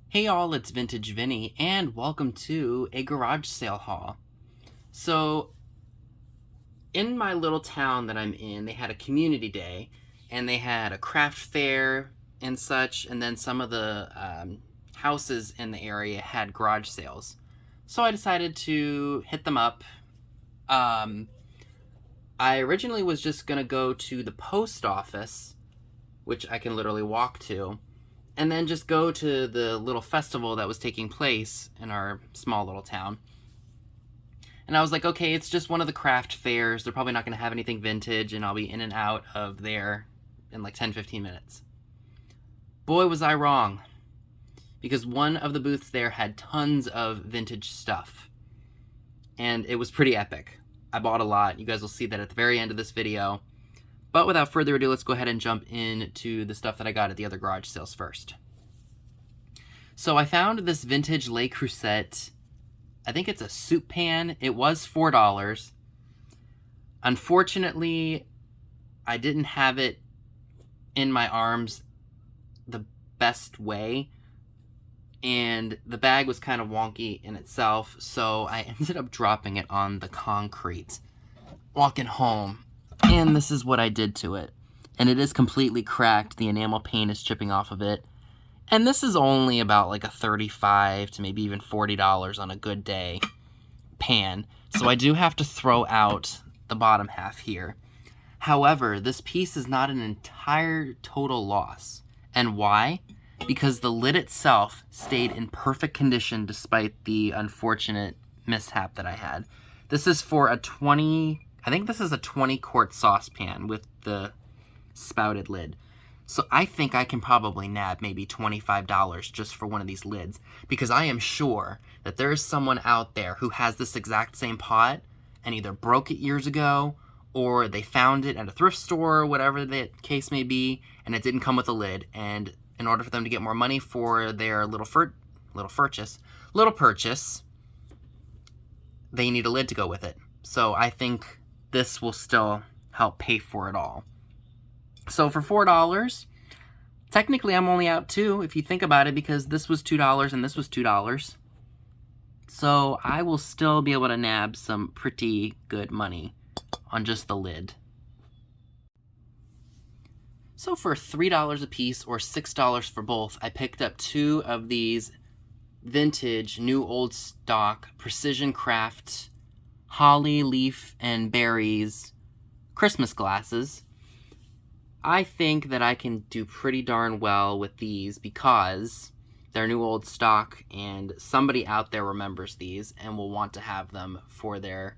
Hey y'all, it's Vintage Vinny, and welcome to a garage sale haul. So, in my little town that I'm in, they had a community day, and they had a craft fair and such, and then some of the houses in the area had garage sales. So I decided to hit them up. I originally was just going to go to the post office, which I can literally walk to, and then just go to the little festival that was taking place in our small little town. And I was like, okay, it's just one of the craft fairs. They're probably not going to have anything vintage, and I'll be in and out of there in like 10-15 minutes. Boy, was I wrong. Because one of the booths there had tons of vintage stuff. And it was pretty epic. I bought a lot. You guys will see that at the very end of this video. But without further ado, let's go ahead and jump into the stuff that I got at the other garage sales first. So I found this vintage Le Creuset. I think it's a soup pan. It was $4. Unfortunately, I didn't have it in my arms the best way. And the bag was kind of wonky in itself. So I ended up dropping it on the concrete walking home. And this is what I did to it. And it is completely cracked. The enamel paint is chipping off of it. And this is only about like a $35 to maybe even $40 on a good day pan. So I do have to throw out the bottom half here. However, this piece is not an entire total loss. And why? Because the lid itself stayed in perfect condition despite the unfortunate mishap that I had. This is for a 20 quart saucepan with the spouted lid. So I think I can probably nab maybe $25 just for one of these lids, because I am sure that there is someone out there who has this exact same pot and either broke it years ago or they found it at a thrift store or whatever the case may be, and it didn't come with a lid. And in order for them to get more money for their little purchase, they need a lid to go with it. So I think this will still help pay for it all. So for $4, technically I'm only out $2 if you think about it, because this was $2 and this was $2. So I will still be able to nab some pretty good money on just the lid. So for $3 a piece or $6 for both, I picked up 2 of these vintage, new old stock, Precision Craft holly, leaf, and berries Christmas glasses. I think that I can do pretty darn well with these because they're new old stock and somebody out there remembers these and will want to have them for their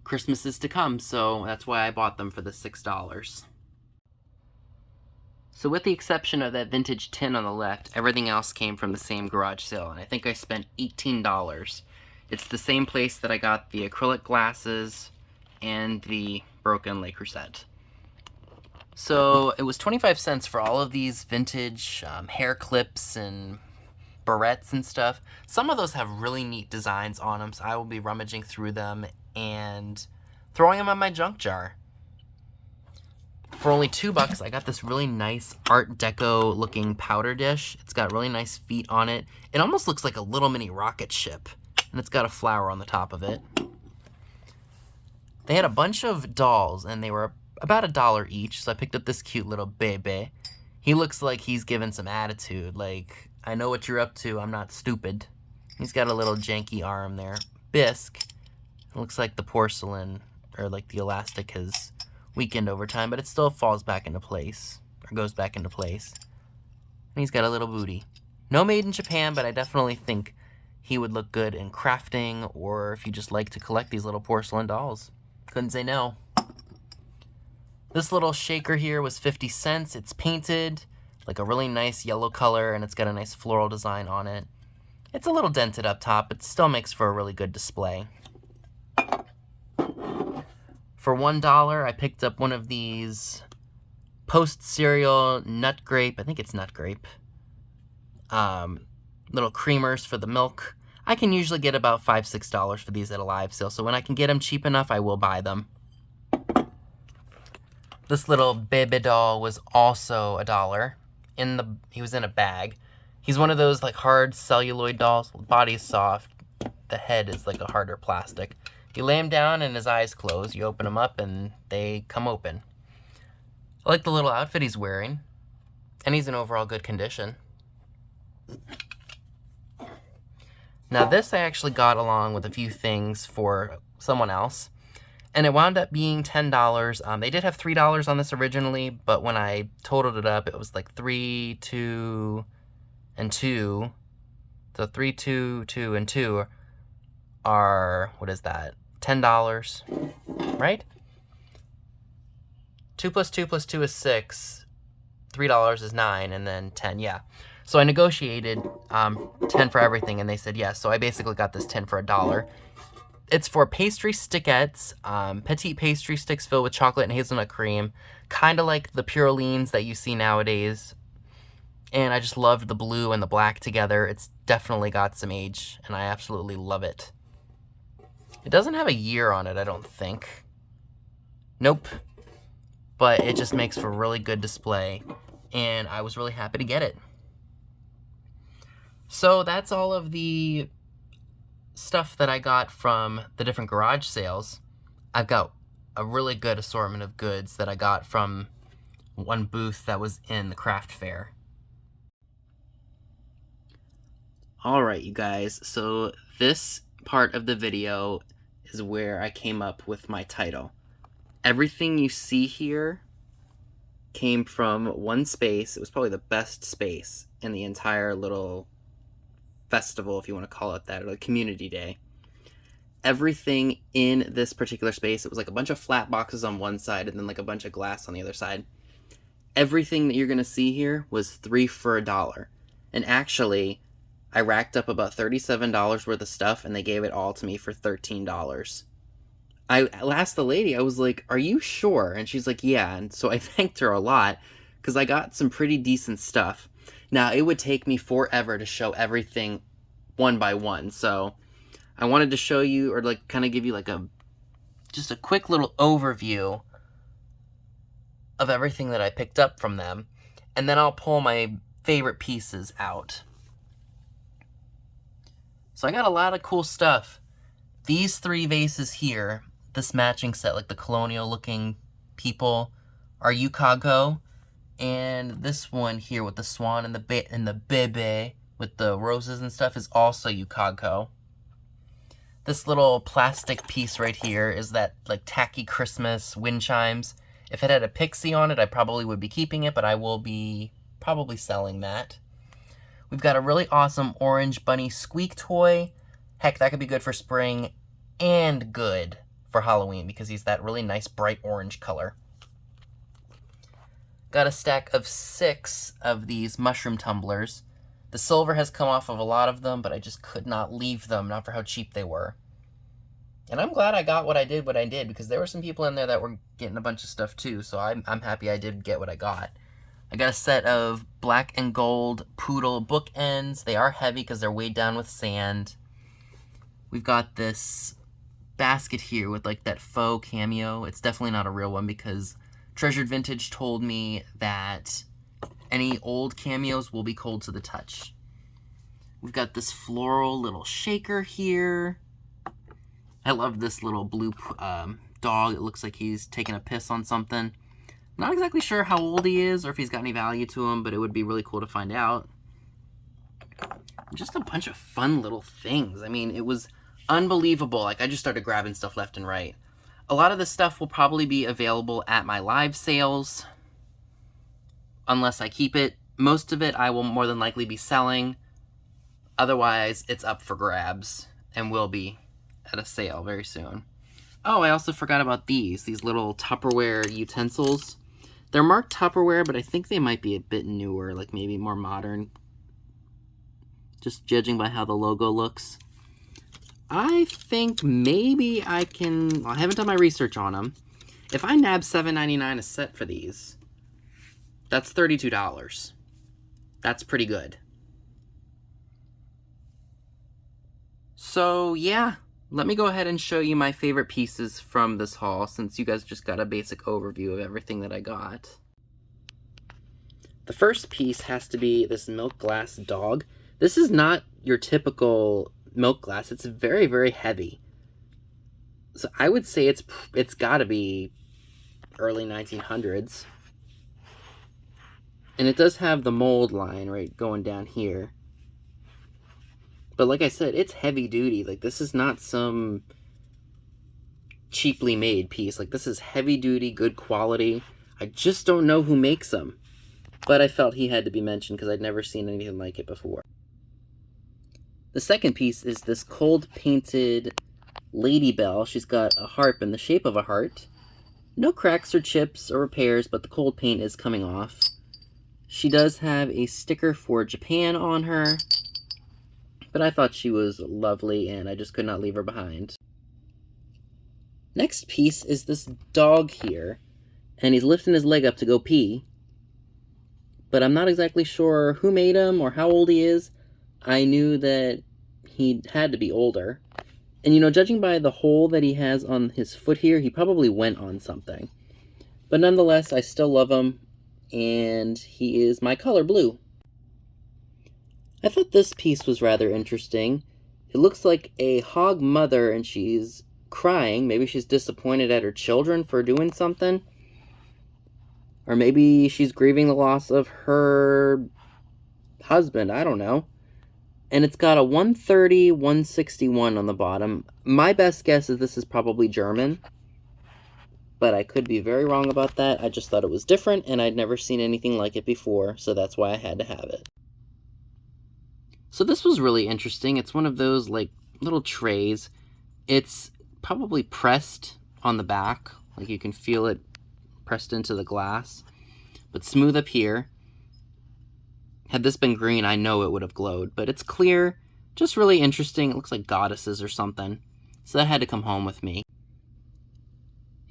Christmases to come. So that's why I bought them for the $6. So with the exception of that vintage tin on the left, everything else came from the same garage sale, and I think I spent $18. It's the same place that I got the acrylic glasses and the broken Le Creuset. So it was 25 cents for all of these vintage hair clips and barrettes and stuff. Some of those have really neat designs on them, so I will be rummaging through them and throwing them in my junk jar. For only $2, I got this really nice Art Deco looking powder dish. It's got really nice feet on it. It almost looks like a little mini rocket ship. And it's got a flower on the top of it. They had a bunch of dolls, and they were about $1 each, so I picked up this cute little Bebe. He looks like he's given some attitude, like, I know what you're up to, I'm not stupid. He's got a little janky arm there. Bisque, it looks like the porcelain, or like the elastic has weakened over time, but it still falls back into place, or goes back into place. And he's got a little booty. No made in Japan, but I definitely think he would look good in crafting, or if you just like to collect these little porcelain dolls. Couldn't say no. This little shaker here was 50 cents. It's painted. like a really nice yellow color, and it's got a nice floral design on it. It's a little dented up top, but still makes for a really good display. For $1, I picked up one of these Post cereal nut grape, I think it's nut grape, little creamers for the milk. I can usually get about $5, $6 for these at a live sale, so when I can get them cheap enough, I will buy them. This little baby doll was also $1. He was in a bag. He's one of those like hard celluloid dolls. The body's soft. The head is like a harder plastic. You lay him down and his eyes close. You open them up and they come open. I like the little outfit he's wearing. And he's in overall good condition. Now this I actually got along with a few things for someone else. And it wound up being $10. They did have $3 on this originally, but when I totaled it up, it was like 3, 2, and 2. So 3, 2, 2, and 2 are, what is that? $10, right? 2 plus 2 plus 2 is 6. $3 is 9, and then 10, yeah. So I negotiated 10 for everything, and they said yes. So I basically got this 10 for $1. It's for pastry stickettes, petite pastry sticks filled with chocolate and hazelnut cream, kind of like the Purolines that you see nowadays. And I just loved the blue and the black together. It's definitely got some age, and I absolutely love it. It doesn't have a year on it, I don't think. Nope. But it just makes for a really good display, and I was really happy to get it. So that's all of the stuff that I got from the different garage sales. I've got a really good assortment of goods that I got from one booth that was in the craft fair. Alright, you guys, so this part of the video is where I came up with my title. Everything you see here came from one space. It was probably the best space in the entire little festival, if you want to call it that, or like community day. Everything in this particular space, it was like a bunch of flat boxes on one side and then like a bunch of glass on the other side. Everything that you're going to see here was 3 for $1. And actually, I racked up about $37 worth of stuff and they gave it all to me for $13. I asked the lady, I was like, are you sure? And she's like, yeah. And so I thanked her a lot because I got some pretty decent stuff. Now, it would take me forever to show everything one by one. So I wanted to show you, or like kind of give you like just a quick little overview of everything that I picked up from them. And then I'll pull my favorite pieces out. So I got a lot of cool stuff. These 3 vases here, this matching set, like the colonial looking people, are Yukago. And this one here with the swan and the bebe with the roses and stuff is also Yukago. This little plastic piece right here is that like tacky Christmas wind chimes. If it had a pixie on it, I probably would be keeping it, but I will be probably selling that. We've got a really awesome orange bunny squeak toy. Heck, that could be good for spring and good for Halloween because he's that really nice bright orange color. Got a stack of 6 of these mushroom tumblers. The silver has come off of a lot of them, but I just could not leave them, not for how cheap they were. And I'm glad I got what I did because there were some people in there that were getting a bunch of stuff too, so I'm happy I did get what I got. I got a set of black and gold poodle bookends. They are heavy because they're weighed down with sand. We've got this basket here with like that faux cameo. It's definitely not a real one because Treasured Vintage told me that any old cameos will be cold to the touch. We've got this floral little shaker here. I love this little blue dog. It looks like he's taking a piss on something. Not exactly sure how old he is or if he's got any value to him, but it would be really cool to find out. Just a bunch of fun little things. I mean, it was unbelievable. Like, I just started grabbing stuff left and right. A lot of this stuff will probably be available at my live sales, unless I keep it. Most of it I will more than likely be selling. Otherwise, it's up for grabs and will be at a sale very soon. Oh, I also forgot about these little Tupperware utensils. They're marked Tupperware, but I think they might be a bit newer, like maybe more modern. Just judging by how the logo looks. I think maybe I can... Well, I haven't done my research on them. If I nab $7.99 a set for these, that's $32. That's pretty good. So, yeah. Let me go ahead and show you my favorite pieces from this haul, since you guys just got a basic overview of everything that I got. The first piece has to be this milk glass dog. This is not your typical milk glass. It's very, very heavy. So I would say it's got to be early 1900s. And it does have the mold line right going down here. But like I said, it's heavy duty. Like, this is not some cheaply made piece. Like, this is heavy duty, good quality. I just don't know who makes them. But I felt he had to be mentioned because I'd never seen anything like it before. The second piece is this cold painted Lady Belle. She's got a harp in the shape of a heart. No cracks or chips or repairs, but the cold paint is coming off. She does have a sticker for Japan on her. But I thought she was lovely, and I just could not leave her behind. Next piece is this dog here, and he's lifting his leg up to go pee. But I'm not exactly sure who made him or how old he is. I knew that he had to be older. And, you know, judging by the hole that he has on his foot here, he probably went on something. But nonetheless, I still love him, and he is my color blue. I thought this piece was rather interesting. It looks like a hog mother, and she's crying. Maybe she's disappointed at her children for doing something. Or maybe she's grieving the loss of her husband. I don't know. And it's got a 130, 161 on the bottom. My best guess is this is probably German. But I could be very wrong about that. I just thought it was different, and I'd never seen anything like it before, so that's why I had to have it. So this was really interesting. It's one of those, like, little trays. It's probably pressed on the back. Like, you can feel it pressed into the glass. But smooth up here. Had this been green, I know it would have glowed. But it's clear. Just really interesting. It looks like goddesses or something. So that had to come home with me.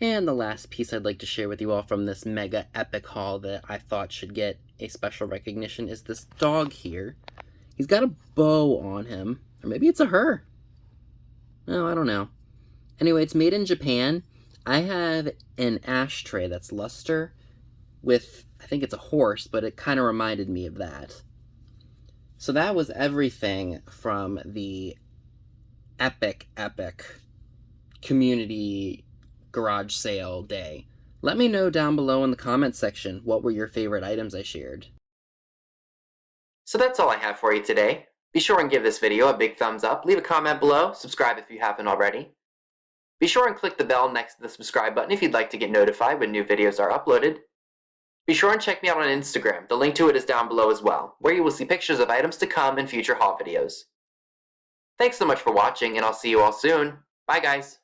And the last piece I'd like to share with you all from this mega epic haul that I thought should get a special recognition is this dog here. He's got a bow on him. Or maybe it's a her. No, I don't know. Anyway, it's made in Japan. I have an ashtray that's luster with, I think it's a horse, but it kind of reminded me of that. So that was everything from the epic community garage sale day. Let me know down below in the comments section what were your favorite items I shared. So that's all I have for you today. Be sure and give this video a big thumbs up, leave a comment below, subscribe if you haven't already. Be sure and click the bell next to the subscribe button if you'd like to get notified when new videos are uploaded. Be sure and check me out on Instagram, the link to it is down below as well, where you will see pictures of items to come in future haul videos. Thanks so much for watching, and I'll see you all soon. Bye guys!